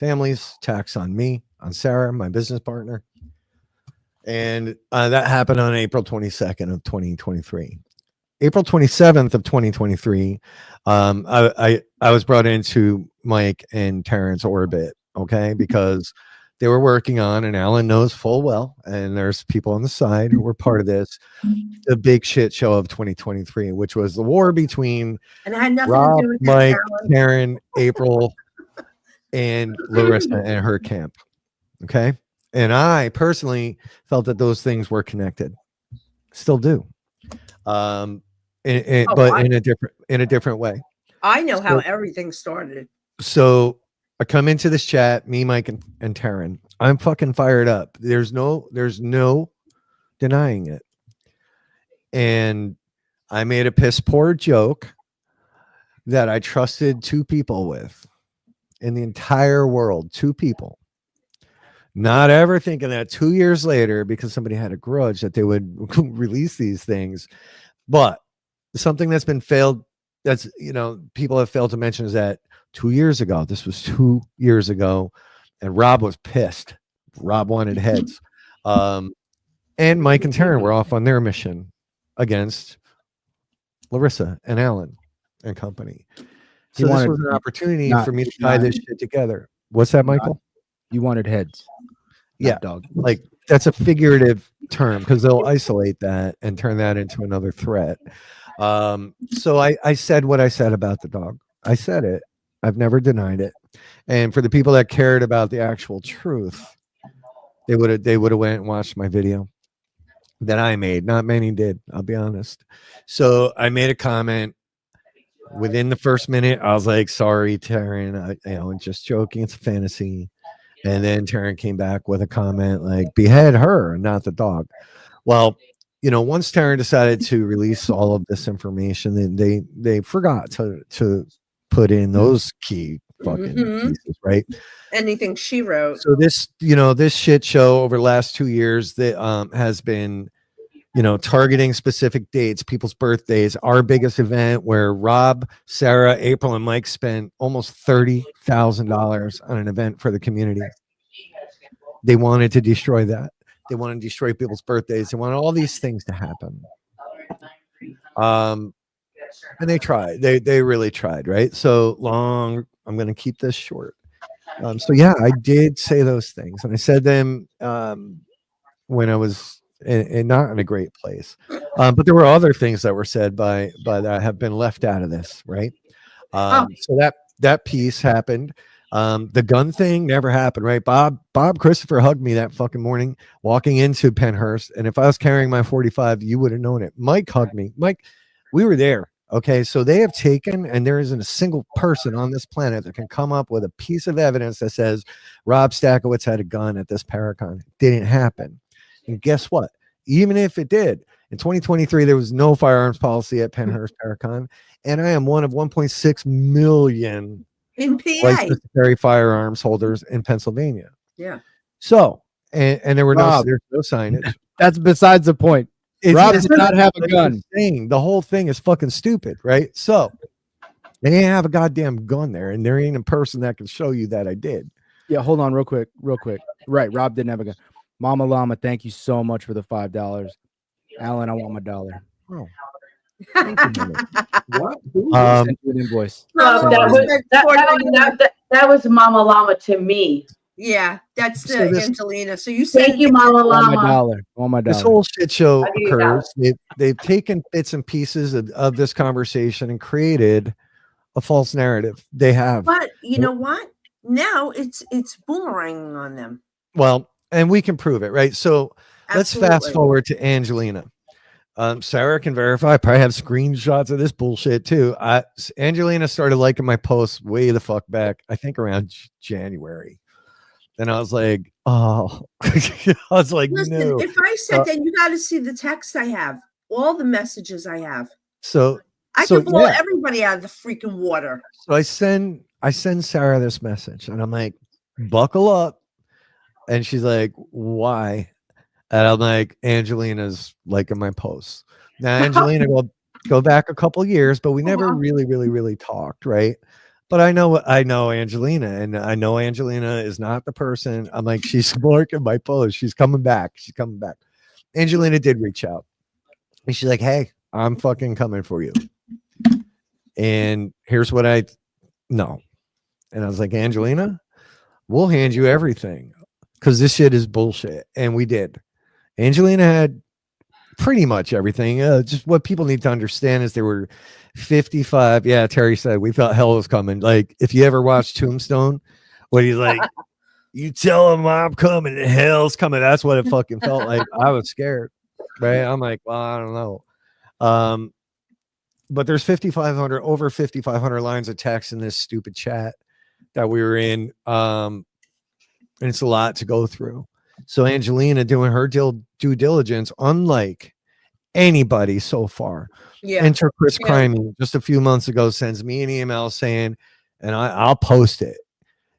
family's tax on me, on Sarah, my business partner. And that happened on April 22nd of 2023. April 27th of 2023, I was brought into Mike and Terrence orbit, okay, because they were working on, and Alan knows full well, and there's people on the side who were part of this, the big shit show of 2023, which was the war between and it had nothing Rob, to do with Mike, Alan. Karen, April, and Larissa and her camp. Okay. And I personally felt that those things were connected. Still do. But in a different way. I know how everything started. So I come into this chat, me, Mike, and Taryn. I'm fucking fired up. There's no denying it. And I made a piss poor joke that I trusted two people with in the entire world, two people. Not ever thinking that 2 years later, because somebody had a grudge, that they would release these things. But something that's been failed, that's, people have failed to mention, is that 2 years ago, this was 2 years ago, and Rob was pissed. Rob wanted heads. And Mike and Taryn were off on their mission against Larissa and Alan and company. So this was an opportunity for me to tie this shit together. What's that, Michael? You wanted heads. Yeah, dog. Like, that's a figurative term, because they'll isolate that and turn that into another threat. So I said what I said about the dog. I said it. I've never denied it. And for the people that cared about the actual truth, they would have went and watched my video that I made. Not many did, I'll be honest. So I made a comment. Within the first minute, I was like, "Sorry, Taryn. I'm just joking. It's a fantasy." And then Taryn came back with a comment like, "Behead her, not the dog." Well, once Taryn decided to release all of this information, then they forgot to put in those key fucking pieces, right? Anything she wrote. So this shit show over the last 2 years that has been, targeting specific dates, people's birthdays. Our biggest event, where Rob, Sarah, April, and Mike spent almost $30,000 on an event for the community. They wanted to destroy that. They wanted to destroy people's birthdays. They wanted all these things to happen. And they tried. They really tried, right? So long. I'm going to keep this short. So yeah, I did say those things, and I said them when I was and not in a great place, but there were other things that were said by that have been left out of this, right? So that piece happened. The gun thing never happened, right? Bob Christopher hugged me that fucking morning walking into Penhurst, and if I was carrying my 45, you would have known it. Mike hugged me. Mike, we were there. Okay, so they have taken, and there isn't a single person on this planet that can come up with a piece of evidence that says Rob Stakowitz had a gun at this Paracon. It didn't happen. And guess what? Even if it did, in 2023, there was no firearms policy at Penhurst Paracon, and I am one of 1.6 million in PA licensed to carry firearms holders in Pennsylvania. Yeah. So, and there were there's no signage. That's besides the point. Rob did not have a gun. The whole thing is fucking stupid, right? So they didn't have a goddamn gun there, and there ain't a person that can show you that I did. Yeah, hold on real quick. Right, Rob didn't have a gun. Mama Llama, thank you so much for the $5. Alan, I want my dollar. Oh. What? Sent you an invoice. That was Mama Llama to me. Yeah, that's Angelina. So you said, thank you, Mama Llama. On my dollar. This whole shit show occurs. They've taken bits and pieces of this conversation and created a false narrative. They have. But you know what? Now it's boomeranging on them. Well, and we can prove it, right? So let's fast forward to Angelina. Sarah can verify. I probably have screenshots of this bullshit too. Angelina started liking my posts way the fuck back, I think around January. And I was like, oh, I was like, listen, no. If I said that, you got to see the text I have, all the messages I have. So I can blow everybody out of the freaking water. So I send Sarah this message, and I'm like, buckle up. And she's like, why? And I'm like, Angelina's liking my posts. Now, Angelina, go back a couple years, but we never really talked, right? But I know Angelina, and I know Angelina is not the person. I'm like, she's marking my post. She's coming back. She's coming back. Angelina did reach out, and she's like, "Hey, I'm fucking coming for you." And here's what I know. And I was like, Angelina, we'll hand you everything because this shit is bullshit. And we did. Angelina had pretty much everything. Just what people need to understand is there were 55. Yeah, Terry said we thought hell was coming. Like if you ever watched Tombstone, when he's like, "You tell him I'm coming, and hell's coming." That's what it fucking felt like. I was scared, right? I'm like, well, I don't know. But there's over 5,500 lines of text in this stupid chat that we were in. And it's a lot to go through. So Angelina doing her due diligence, unlike anybody so far. Yeah. Enter Chris Crimey just a few months ago sends me an email saying, and I'll post it,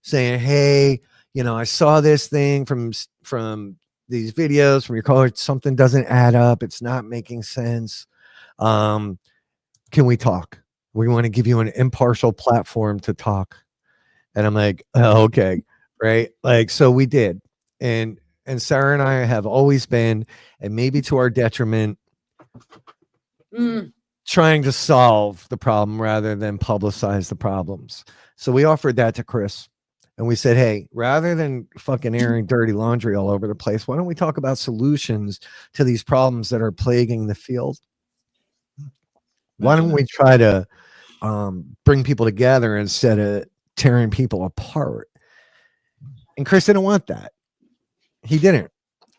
saying, "Hey, I saw this thing from these videos from your college. Something doesn't add up. It's not making sense. Can we talk? We want to give you an impartial platform to talk." And I'm like, oh, okay, right? Like, so we did. And Sarah and I have always been, and maybe to our detriment, trying to solve the problem rather than publicize the problems. So we offered that to Chris. And we said, hey, rather than fucking airing dirty laundry all over the place, why don't we talk about solutions to these problems that are plaguing the field? Why don't we try to bring people together instead of tearing people apart? And Chris didn't want that. He didn't.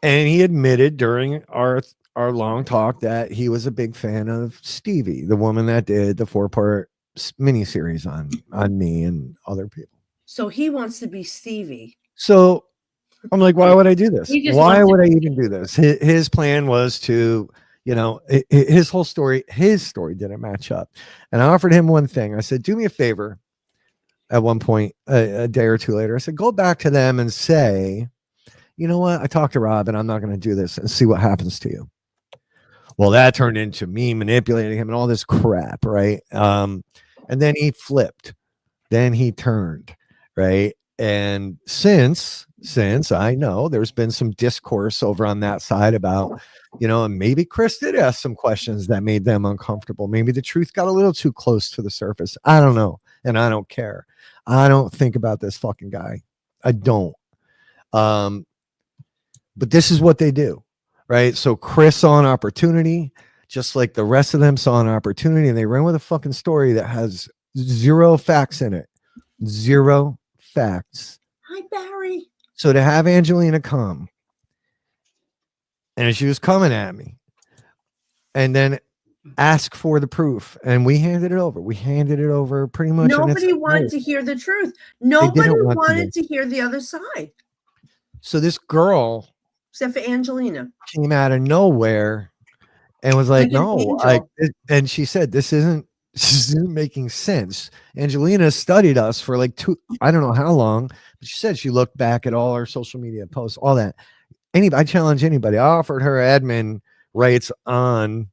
And he admitted during our long talk that he was a big fan of Stevie, the woman that did the 4-part miniseries on me and other people. So he wants to be Stevie. So I'm like, why would I do this? Why would I be even do this? His plan was to, his whole story, didn't match up. And I offered him one thing. I said, do me a favor. At one point, a day or two later, I said, go back to them and say, you know what? I talked to Rob and I'm not going to do this, and see what happens to you. Well, that turned into me manipulating him and all this crap, right? And then he flipped. Then he turned, right? And since I know there's been some discourse over on that side about, and maybe Chris did ask some questions that made them uncomfortable. Maybe the truth got a little too close to the surface. I don't know. And I don't care. I don't think about this fucking guy. I don't. But this is what they do, right? So Chris saw an opportunity, just like the rest of them saw an opportunity, and they ran with a fucking story that has zero facts in it. Zero facts. Hi, Barry. So to have Angelina come, and she was coming at me, and then ask for the proof, and we handed it over. We handed it over pretty much. Nobody wanted to hear the truth. Nobody wanted to hear the other side. So this girl, except for Angelina, came out of nowhere and was like, no, and she said, this isn't making sense. Angelina studied us for like I don't know how long, but she said she looked back at all our social media posts, all that. I challenge anybody. I offered her admin rights on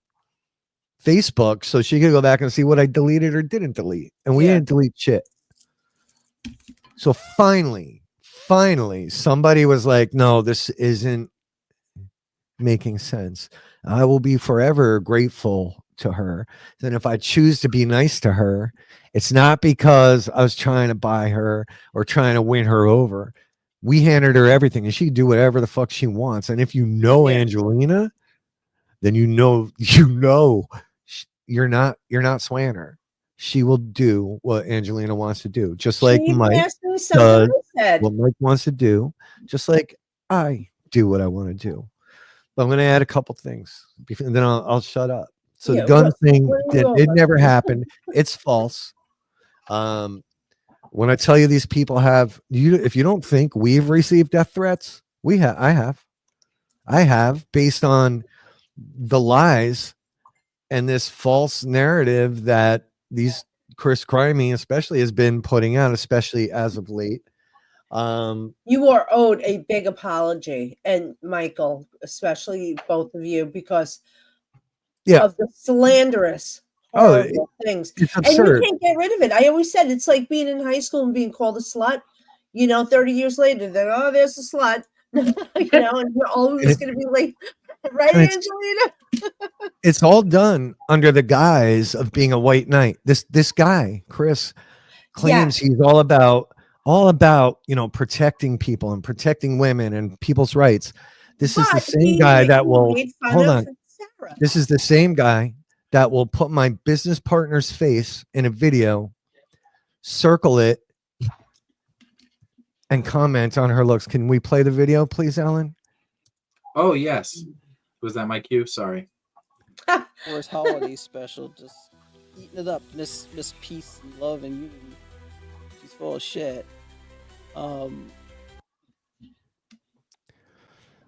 Facebook so she could go back and see what I deleted or didn't delete. And we didn't delete shit. So finally, somebody was like, no, this isn't making sense. I will be forever grateful to her. Then if I choose to be nice to her, it's not because I was trying to buy her or trying to win her over. We handed her everything and she can do whatever the fuck she wants. And if you know Angelina, then you know you're not swaying her. She will do what Angelina wants to do, just like Mike does what Mike wants to do, just like I do what I want to do. But I'm going to add a couple things, and then I'll shut up. So the gun thing, it never happened. It's false. When I tell you these people if you don't think we've received death threats, I have, based on the lies and this false narrative that these Chris Crimey especially has been putting out, especially as of late. You are owed a big apology, and Michael, especially both of you, because of the slanderous, Oh, horrible things. it's And you absurd. can't get rid of it. I always said it's like being in high school and being called a slut. 30 years later, they're, oh, there's a slut. And you're always going to be like, right, and Angelina? It's all done under the guise of being a white knight. This guy, Chris, claims he's all about protecting people and protecting women and people's rights. This is the But same he guy made- that he will made fun hold of on. Sarah. This is the same guy that will put my business partner's face in a video, circle it, and comment on her looks. Can we play the video, please, Alan? Oh yes. Was that my cue? Sorry. For his holiday special, just eating it up. Miss Peace and Love and Unity. She's full of shit.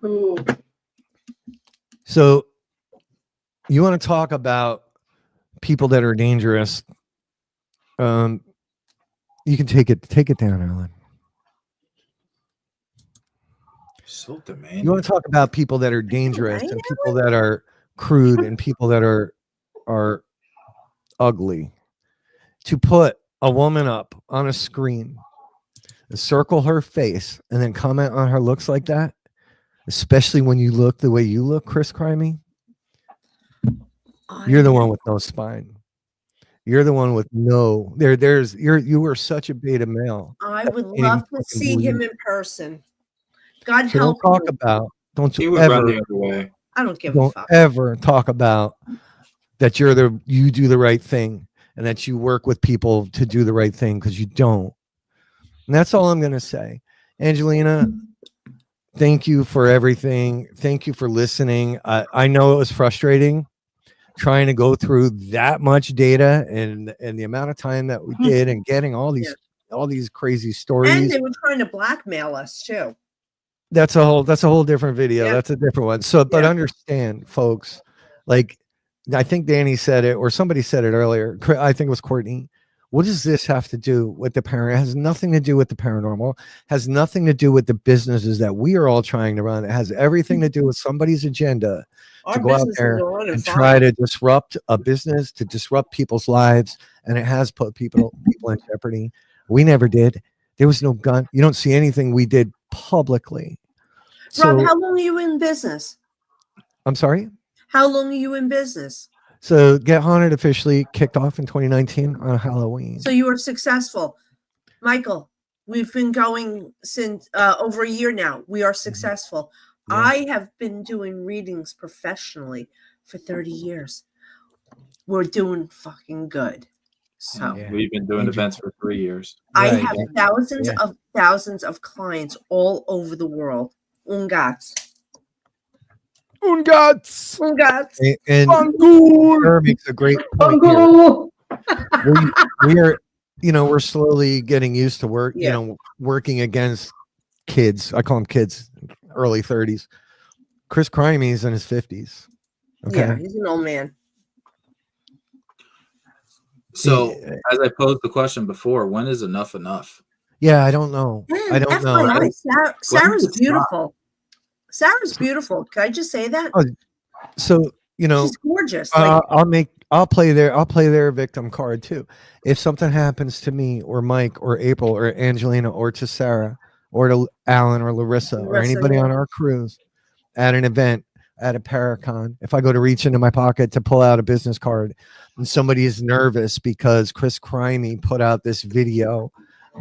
Ooh. So you want to talk about people that are dangerous? You can take it down, Alan. So demanding. You want to talk about people that are dangerous and people that are crude and people that are ugly. To put a woman up on a screen, circle her face, and then comment on her looks like that, especially when you look the way you look, Chris Crimey, you're the one with no spine. You're the one with no you were such a beta male. I would love to see him in person. God So help don't talk you. about He would run the other way. I don't give a don't fuck. ever talk about that you do the right thing and that you work with people to do the right thing, because you don't. And that's all I'm going to say. Angelina, thank you for everything. Thank you for listening. I know it was frustrating trying to go through that much data and the amount of time that we did and getting all these crazy stories. And they were trying to blackmail us too. That's a whole different video. Yeah. That's a different one. So, but understand, folks, like I think Danny said it or somebody said it earlier. I think it was Courtney. What does this have to do with the paranormal? It has nothing to do with the paranormal. Has nothing to do with the businesses that we are all trying to run. It has everything to do with somebody's agenda to go out there and try to disrupt a business, to disrupt people's lives, and it has put people in jeopardy. We never did. There was no gun. You don't see anything we did publicly. Rob, So, how long are you in business? I'm sorry? How long are you in business? So Get Haunted officially kicked off in 2019 on Halloween. So you were successful. Michael, we've been going since over a year now. We are successful. Yeah. I have been doing readings professionally for 30 years. We're doing fucking good. So We've been doing events for 3 years. I Right. have thousands of clients all over the world. Ungats. Ungats. And Sarah makes a great point here. Bungle. We are, we're slowly getting used to working against kids. I call them kids, early 30s. Chris Crimey's in his 50s. Okay. Yeah, he's an old man. So, as I posed the question before, when is enough enough? Yeah, I don't know. I don't know. FYI, Sarah's When- beautiful. Sarah's beautiful. Can I just say that? Oh, So, She's gorgeous. Like, I'll play their victim card too. If something happens to me or Mike or April or Angelina or to Sarah or to Alan or Larissa or anybody on our cruise at an event, at a Paracon, if I go to reach into my pocket to pull out a business card and somebody is nervous because Chris Crimey put out this video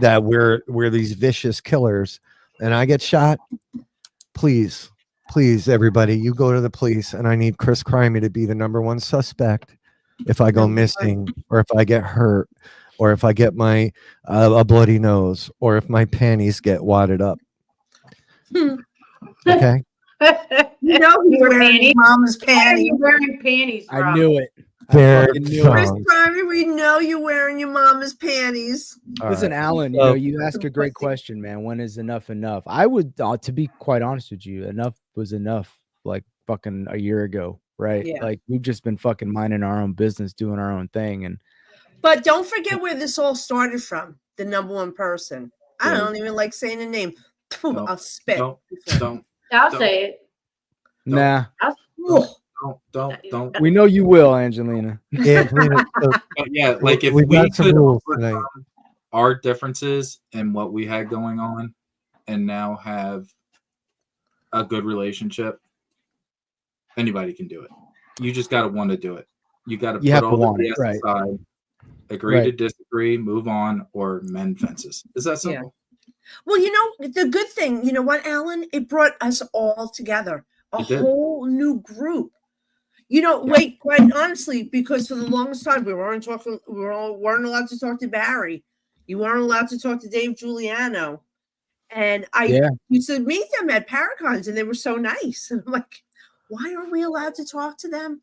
that we're these vicious killers and I get shot, please, everybody, you go to the police and I need Chris Crimey to be the #1 suspect if I go missing or if I get hurt or if I get my a bloody nose or if my panties get wadded up. Okay. you know he's Your wearing panties? mama's Why are panties. you wearing panties, I Rob? knew it. There fucking knew it it. Chris comes. Primey, we know you're wearing your mama's panties. All Listen, right. Alan, So- you ask a great question, man. When is enough enough? I would, to be quite honest with you, enough was enough like fucking a year ago, right? Yeah. Like we've just been fucking minding our own business, doing our own thing. And But don't forget where this all started from. The #1 person. I Yeah. don't even like saying the name. No, I'll spit. Don't. I'll Don't. say it. nah, Ugh. don't. We know you will, Angelina. Angelina, so But yeah, like if we've we got some could rules tonight. overcome our differences and what we had going on, and now have a good relationship, anybody can do it. You just got to want to do it. You got to You have put to all the want it, BS right. aside, agree Right. to disagree, move on, or mend fences. Is that Yeah. simple? Well, the good thing, you know what, Alan? It brought us all together, a It did. whole new group. Wait, quite honestly, because for the longest time we weren't weren't allowed to talk to Barry. You weren't allowed to talk to Dave Giuliano. And I used to meet them at Paracons, and they were so nice. And I'm like, why aren't we allowed to talk to them?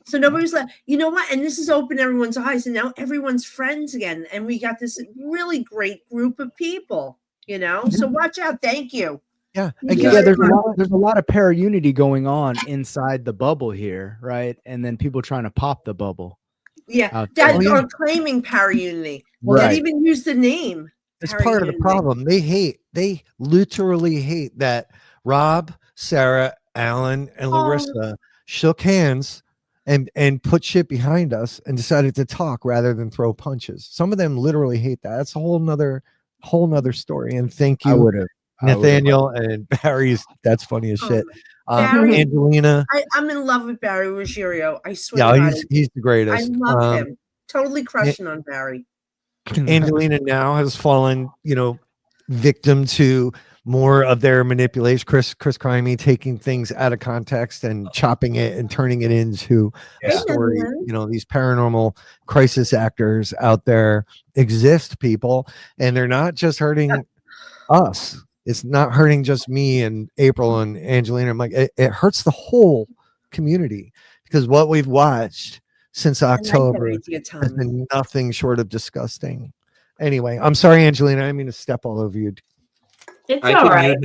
So nobody's like, you know what? And this has opened everyone's eyes, and now everyone's friends again. And we got this really great group of people, So watch out. Thank you. Yeah. Yeah, there's a lot of para-unity going on inside the bubble here, right? And then people trying to pop the bubble. Yeah, that are claiming para-unity. Well, Right. they even use the name. It's part of the problem. They literally hate that Rob, Sarah, Alan, and Larissa shook hands and put shit behind us and decided to talk rather than throw punches. Some of them literally hate that. That's a whole nother story. And thank you, Nathaniel and Barry's. That's funny as shit. Barry, Angelina. I'm in love with Barry Ruggiero. I swear. Yeah, he's the greatest. I love him. Totally crushing on Barry. Angelina now has fallen, victim to more of their manipulation. Chris Crimey taking things out of context and chopping it and turning it into a story. These paranormal crisis actors out there exist, people, and they're not just hurting us. It's not hurting just me and April and Angelina. I'm like, it hurts the whole community, because what we've watched since October has been nothing short of disgusting. Anyway, I'm sorry, Angelina. I didn't mean to step all over you. It's all right.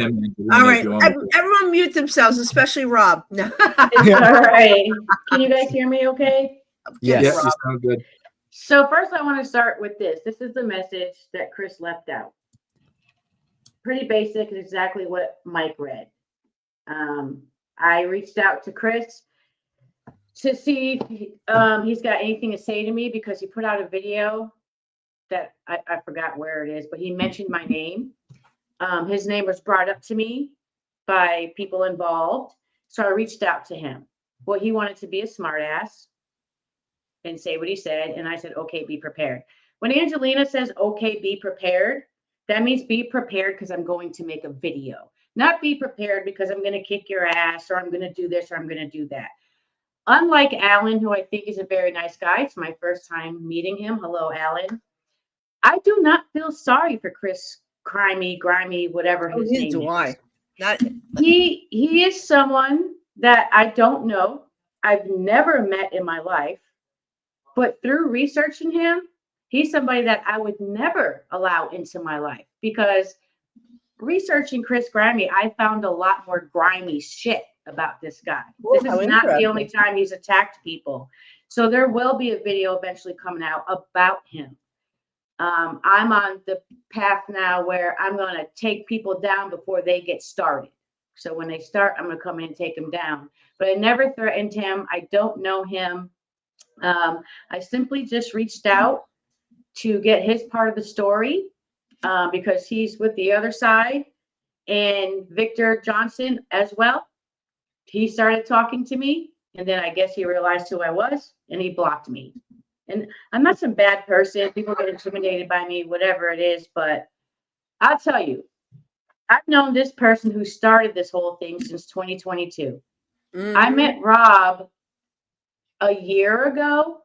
All right. Everyone mute themselves, especially Rob. No. It's all right. Can you guys hear me okay? Yes. Yeah, you sound good. So first I want to start with this. This is the message that Chris left out. Pretty basic, and exactly what Mike read. I reached out to Chris to see if he's got anything to say to me, because he put out a video that I forgot where it is, but he mentioned my name. His name was brought up to me by people involved. So I reached out to him. Well, he wanted to be a smartass and say what he said. And I said, okay, be prepared. When Angelina says, okay, be prepared, that means be prepared because I'm going to make a video. Not be prepared because I'm going to kick your ass, or I'm going to do this, or I'm going to do that. Unlike Alan, who I think is a very nice guy. It's my first time meeting him. Hello, Alan. I do not feel sorry for Chris Crimey, Grimey, whatever his name is. He is someone that I don't know. I've never met in my life. But through researching him, he's somebody that I would never allow into my life, because researching Chris Grimey, I found a lot more grimy shit about this guy. This is not the only time he's attacked people. So there will be a video eventually coming out about him. I'm on the path now where I'm going to take people down before they get started. So when they start, I'm going to come in and take them down. But I never threatened him. I don't know him. I simply just reached out to get his part of the story, because he's with the other side. And Victor Johnson as well. He started talking to me, and then I guess he realized who I was, and he blocked me. And I'm not some bad person. People get intimidated by me, whatever it is. But I'll tell you, I've known this person who started this whole thing since 2022. Mm-hmm. I met Rob a year ago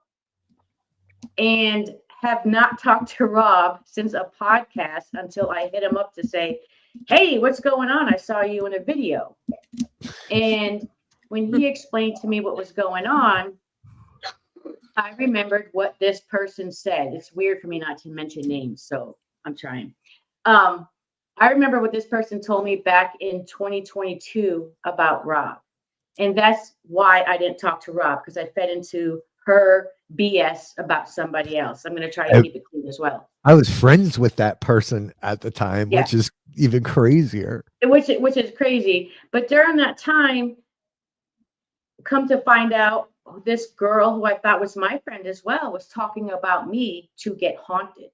and have not talked to Rob since a podcast until I hit him up to say, hey, what's going on? I saw you in a video. And when he explained to me what was going on, I remembered what this person said. It's weird for me not to mention names, so I'm trying. I remember what this person told me back in 2022 about Rob. And that's why I didn't talk to Rob, because I fed into her BS about somebody else. I'm going to try to keep it clean as well. I was friends with that person at the time, which is even crazier. Which is crazy. But during that time, come to find out, this girl who I thought was my friend as well was talking about me to get haunted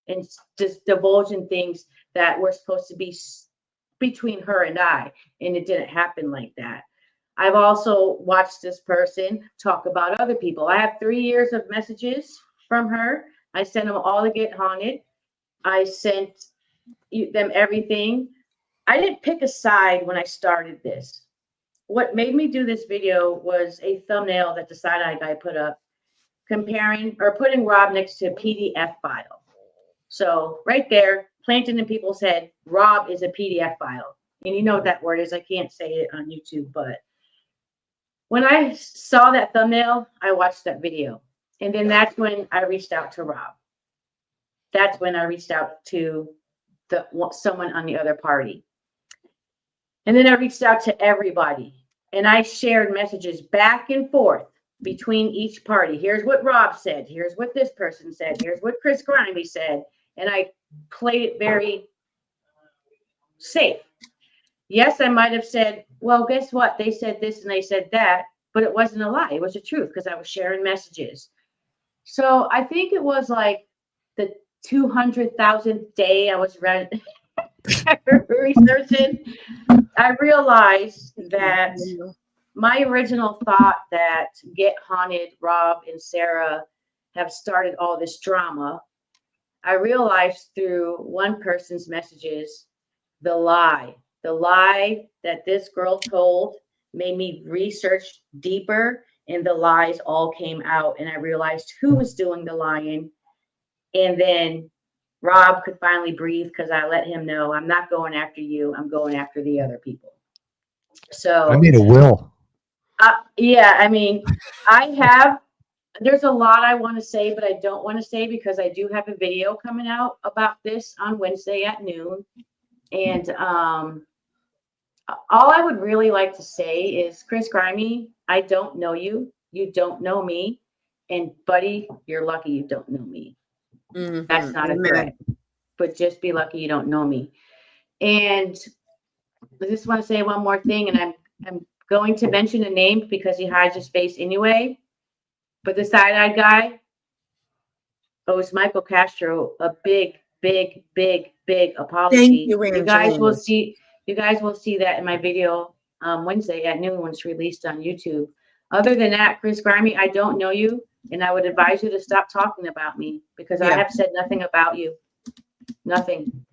and just divulging things that were supposed to be between her and I, and it didn't happen like that. I've also watched this person talk about other people. I have 3 years of messages from her. I sent them all to get haunted. I sent them everything. I didn't pick a side when I started this. What made me do this video was a thumbnail that the side-eye guy put up comparing or putting Rob next to a PDF file. So right there, planted in people's head, Rob is a PDF file. And you know what that word is. I can't say it on YouTube, but when I saw that thumbnail, I watched that video. And then that's when I reached out to Rob. That's when I reached out to someone on the other party. And then I reached out to everybody. And I shared messages back and forth between each party. Here's what Rob said. Here's what this person said. Here's what Chris Grimey said. And I played it very safe. Yes, I might have said, well, guess what? They said this and they said that, but it wasn't a lie. It was the truth because I was sharing messages. So I think it was like the 200,000th day I was researching. I realized that my original thought that Get Haunted, Rob and Sarah have started all this drama. I realized through one person's messages, the lie that this girl told made me research deeper, and the lies all came out, and I realized who was doing the lying. And then Rob could finally breathe because I let him know, I'm not going after you. I'm going after the other people. So I made a will. Yeah, I mean, there's a lot I want to say, but I don't want to say because I do have a video coming out about this on Wednesday at noon. And all I would really like to say is, Chris Grimey, I don't know you. You don't know me. And buddy, you're lucky you don't know me. Mm-hmm. That's not a threat, but just be lucky you don't know me. And I just want to say one more thing, and I'm going to mention a name because he hides his face anyway. But the side-eyed guy owes Michael Castro a big apology. Thank you, You guys will see. You guys will see that in my video Wednesday at noon when it's released on YouTube. Other than that, Chris Grimey, I don't know you, and I would advise you to stop talking about me because I have said nothing about you. Nothing.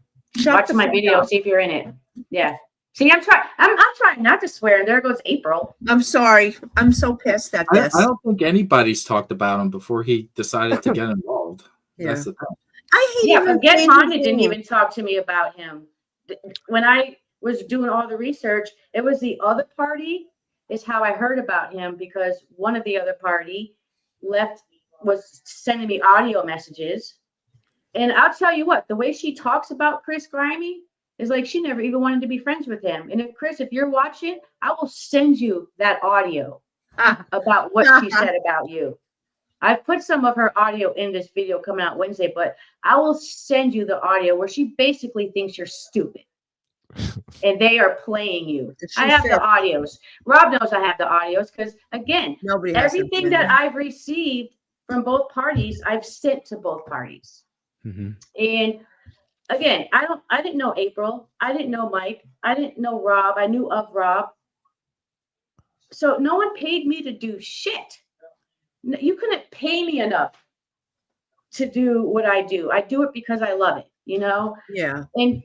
Watch my video, see if you're in it. Yeah. See, I'm trying not to swear. There goes April. I'm sorry. I'm so pissed at this. I don't think anybody's talked about him before he decided to get involved. Yeah. That's the thing. I hate but Get Haunted didn't even talk to me about him. When I was doing all the research, it was the other party is how I heard about him because one of the other party was sending me audio messages. And I'll tell you what, the way she talks about Chris Grimey is like she never even wanted to be friends with him. And if you're watching, I will send you that audio about what she said about you. I put some of her audio in this video coming out Wednesday, but I will send you the audio where she basically thinks you're stupid. And they are playing you. I have the audios. Rob knows I have the audios because, again, everything that I've received from both parties, I've sent to both parties. Mm-hmm. And again, I didn't know April. I didn't know Mike. I didn't know Rob. I knew of Rob. So no one paid me to do shit. You couldn't pay me enough to do what I do. I do it because I love it, you know? Yeah. And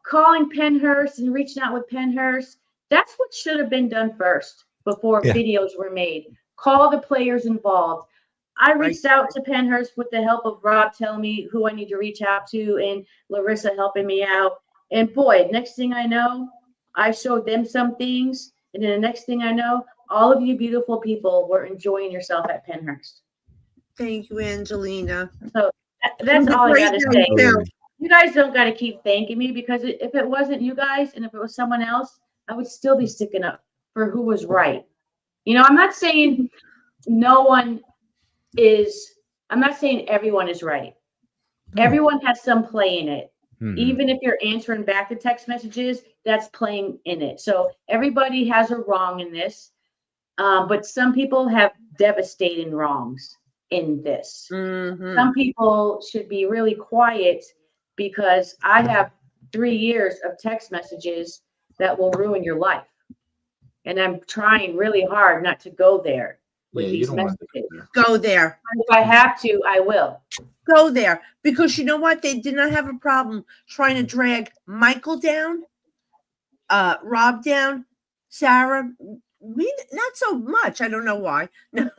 calling Pennhurst and reaching out with Pennhurst, that's what should have been done first before videos were made. Call the players involved. I reached out to Pennhurst with the help of Rob telling me who I need to reach out to and Larissa helping me out. And boy, next thing I know, I showed them some things. And then the next thing I know, all of you beautiful people were enjoying yourself at Pennhurst. Thank you, Angelina. So that's all I got to say. You guys don't got to keep thanking me because if it wasn't you guys and if it was someone else, I would still be sticking up for who was right. You know, I'm not saying I'm not saying everyone is right. Everyone has some play in it. Mm-hmm. Even if you're answering back to text messages, that's playing in it. So everybody has a wrong in this. But some people have devastating wrongs in this. Mhm. Some people should be really quiet because I have 3 years of text messages that will ruin your life. And I'm trying really hard not to go there with Yeah, you these don't want to messages. go there. Go there. And if I have to, I will. Go there. Because you know what? They did not have a problem trying to drag Michael down, Rob down, Sarah. Me, not so much. I don't know why. No.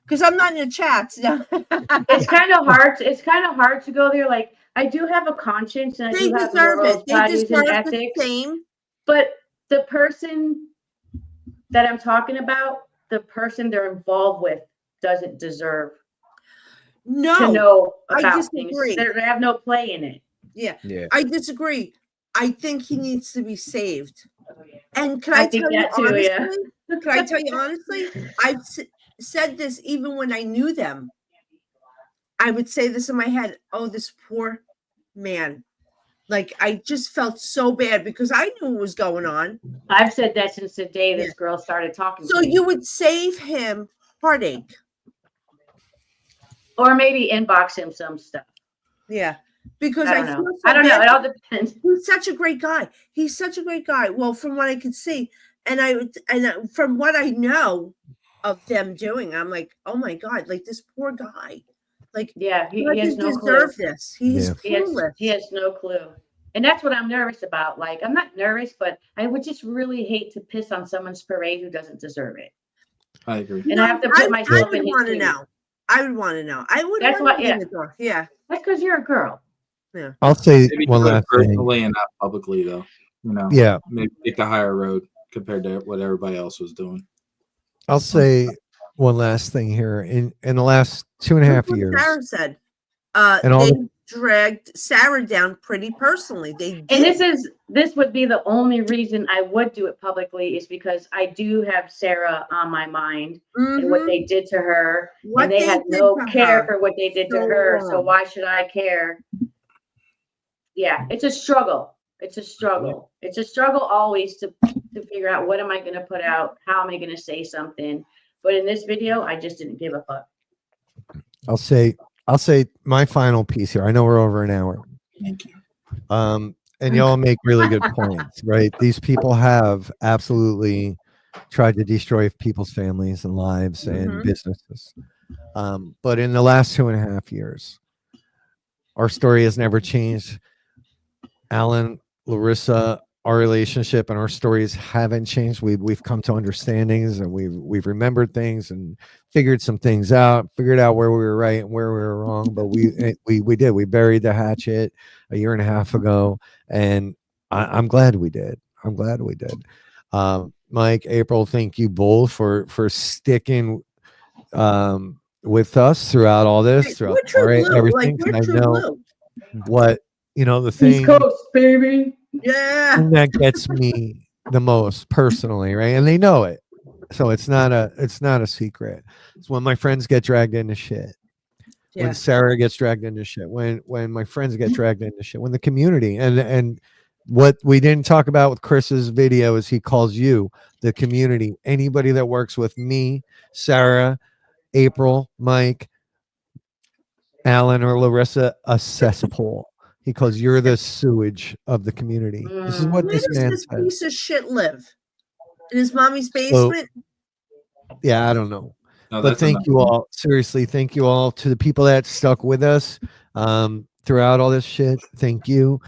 Because I'm not in the chats. No. It's kind of hard. It's kind of hard to go there. Like I do have a conscience and I They do have deserve morals, it. They values, deserve and the ethics. same. But the person that I'm talking about, the person they're involved with, doesn't deserve to No, know I about things. disagree. They have no play in it. Yeah, Yeah. I disagree. I think he needs to be saved. And can I, think tell you that too, honestly? yeah. Can I tell you honestly? I've said this even when I knew them. I would say this in my head. Oh, this poor man. Like I just felt so bad because I knew what was going on. I've said that since the day Yeah. this girl started talking So to me. you would save him heartache. Or maybe inbox him some stuff. Yeah. Because I I don't feel know. so I don't know. bad It for all depends. He's such a great guy. He's such a great guy. Well, from what I could see, and from what I know of them doing, I'm like, oh my god, like this poor guy, like Yeah, he he has doesn't no clue. deserve this. He's Yeah. clueless. He has no clue. And that's what I'm nervous about. Like, I'm not nervous, but I would just really hate to piss on someone's parade who doesn't deserve it. I agree. You And I have to put I myself would in his want to shoes. know. I would want to know. I would That's want what- to yeah. in the door. Yeah. That's because you're a girl. I'll say Maybe one do it last thing. personally and not publicly, though. You know, Yeah, maybe take the higher road compared to what everybody else was doing. I'll say one last thing here. In the last 2.5 Look what years, Sarah said. And all They the- dragged Sarah down pretty personally. They did. And this would be the only reason I would do it publicly is because I do have Sarah on my mind and what Mhm. they did to her. What And they had did no to care her. for what they did to So her. So wrong. why should I care? Yeah, it's a struggle. It's a struggle. It's a struggle always to figure out what am I going to put out? How am I going to say something? But in this video, I just didn't give a fuck. I'll say my final piece here. I know we're over an hour. Thank you. And y'all make really good points, right? These people have absolutely tried to destroy people's families and lives and Mhm. businesses. But in the last 2.5 years, our story has never changed. Alan, Larissa, our relationship and our stories haven't changed. We've come to understandings and we've remembered things and figured some things out, figured out where we were right and where we were wrong. But we buried the hatchet a year and a half ago, and I'm glad we did. I'm glad we did. Mike, April, thank you both for sticking with us throughout all this, throughout We're true blue. everything. Like, we're And I true know blue. what the East thing Coast, baby. Yeah. thing that gets me the most personally, right? And they know it. So it's not a secret. It's when my friends get dragged into shit. Yeah. When Sarah gets dragged into shit. When my friends get dragged into shit. When the community and what we didn't talk about with Chris's video is he calls you the community. Anybody that works with me, Sarah, April, Mike, Alan, or Larissa, a cesspool. He calls you're the sewage of the community. This is what Where this does man this says. piece of shit live? In his mommy's So, basement? yeah, I don't know. No, But that's thank enough. you all. Seriously, thank you all to the people that stuck with us throughout all this shit. Thank you.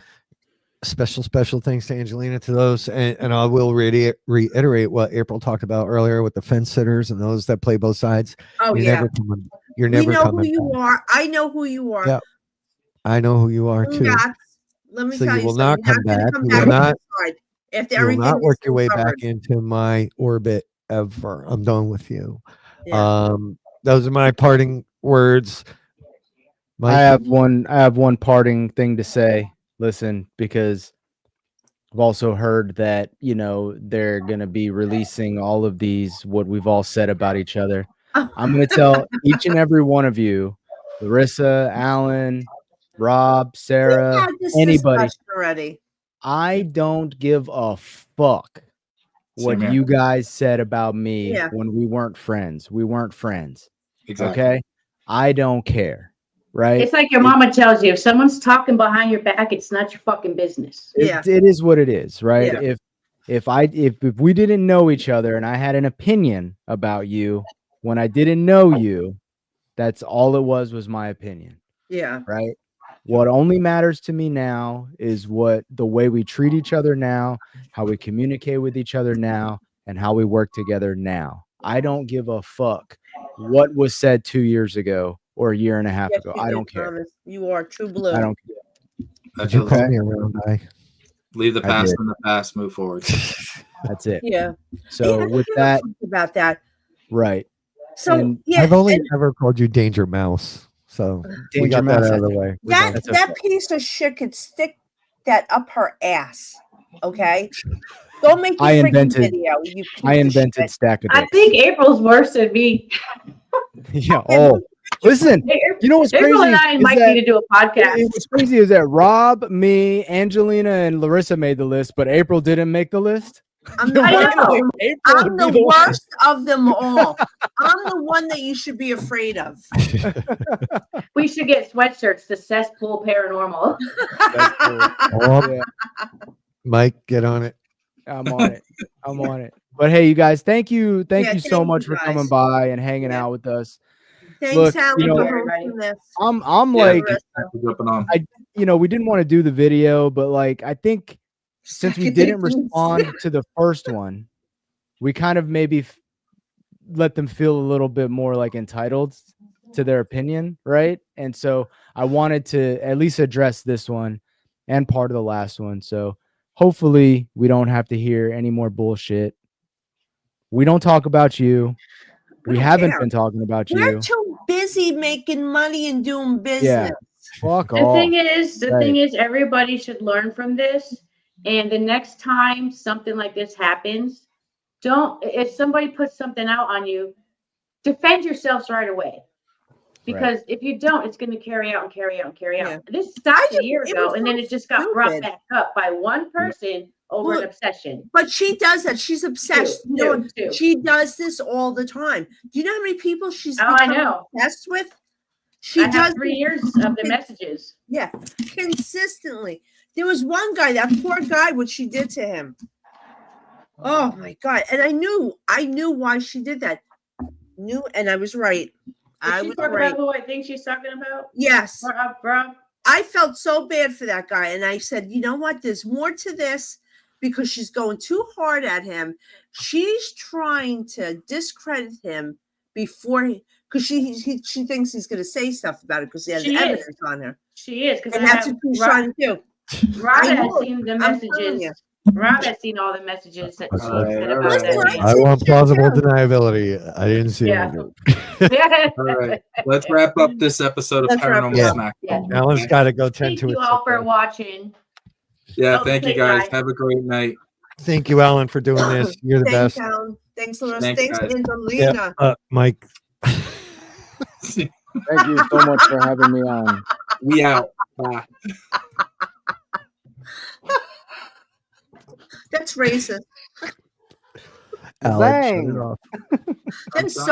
Special thanks to Angelina, to those. And I will reiterate what April talked about earlier with the fence sitters and those that play both sides. Oh, You're yeah. never coming. You're We never know who coming you back. are. I know who you are. Yeah, I know who you are too. Congrats. Let me So tell you you will something. not come You're not back. gonna You come will back not. inside after You will everything not work is your way covered. back into my orbit ever. I'm done with you. Yeah. Those are my parting words. Mike? I have one parting thing to say. Listen, because I've also heard that, they're going to be releasing all of these, what we've all said about each other. I'm going to tell each and every one of you, Larissa, Alan, Rob, Sarah, Had this anybody, discussion already. I don't give a fuck what Same here. you guys said about me Yeah. when we weren't friends. We weren't friends. Exactly. Okay. I don't care. Right. It's like your mama tells you, if someone's talking behind your back, it's not your fucking business. Yeah. It is what it is. Right. Yeah. If we didn't know each other and I had an opinion about you when I didn't know you, that's all it was my opinion. Yeah. Right. What only matters to me now is the way we treat each other now, how we communicate with each other now, and how we work together now. I don't give a fuck what was said 2 years ago or a year and a half Yes, ago. you I do, don't care. Thomas. You are true blue. I don't care. That's You it. call me around, Leave the I past did. in the past. Move forward. That's it. Yeah. So Yeah, with I that, talked about that. right. So And yeah, I've only and ever called you Danger Mouse. So we Danger got that Mouse, out of the that's- way. We're that done. That's piece of shit could stick that up her ass. Okay. Go make your I freaking invented- video. You piece I of invented shit. stack of I dicks. think April's worse than me. Yeah. Oh, listen. You know what's April crazy? and I is might that- need to do a podcast. What's crazy is that Rob, me, Angelina, and Larissa made the list, but April didn't make the list. I'm, You I wanna know. think April I'm would be the one? worst of them all. I'm the one that you should be afraid of. We should get sweatshirts, the cesspool paranormal. That's cool. Oh, Yeah, Mike, get on it. I'm on it. I'm on it. But hey, you guys, thank you Yeah, so thank much you for coming guys. by and hanging Yeah. out with us. Thanks, Look, Alan, you know- for Everybody. hosting this. I'm Yeah. like, Larissa. Thanks for jumping on. we didn't want to do the video, but like I think since we didn't respond to the first one, we kind of maybe let them feel a little bit more like entitled to their opinion, right? And so I wanted to at least address this one and part of the last one. So hopefully we don't have to hear any more bullshit. We don't talk about you. We don't haven't care. been talking about We're you. too busy making money and doing business. Yeah. Fuck The off. thing is, Right. everybody should learn from this. And the next time something like this happens, if somebody puts something out on you, defend yourselves right away. Because if you don't, it's going to carry out and carry out and carry out. Yeah. This stopped I a year just- it ago, was and so then it just got brought stupid. back up by one person over Well, an obsession. But she does that. She's obsessed. You know, Two. she does this all the time. Do you know how many people she's Oh, I become know. obsessed with? She I does have 3 this years of the messages. Yeah, consistently. There was one guy, that poor guy, what she did to him. Oh my God. And I knew why she did that. And I was right. I Did she was talk right. about who I think she's talking about? Yes. Bro. I felt so bad for that guy. And I said, you know what? There's more to this because she's going too hard at him. She's trying to discredit him before because she thinks he's going to say stuff about it because he has She is. evidence on her. She is, because And that's what she's trying to do. Rob I has know. seen the I'm telling messages. you. Rob has seen all the messages that she All right, said all about right. that Listen, man. I want shit plausible too. deniability. I didn't see Yeah. it. All right. Let's wrap up this episode of Let's wrap Paranormal it up. Smackdown. Yeah. Alan's got to go tend Thank to you it. all for watching. Yeah, Oh, thank you say guys. bye. Have a great night. Thank you, Alan, for doing this. You're the Thanks, best. Alan. Thanks, Larissa. Thanks, Thanks, guys. Angelina. Mike. Thank you so much for having me on. We out. Bye. That's racist. Alan, shut Zang. it off. That's so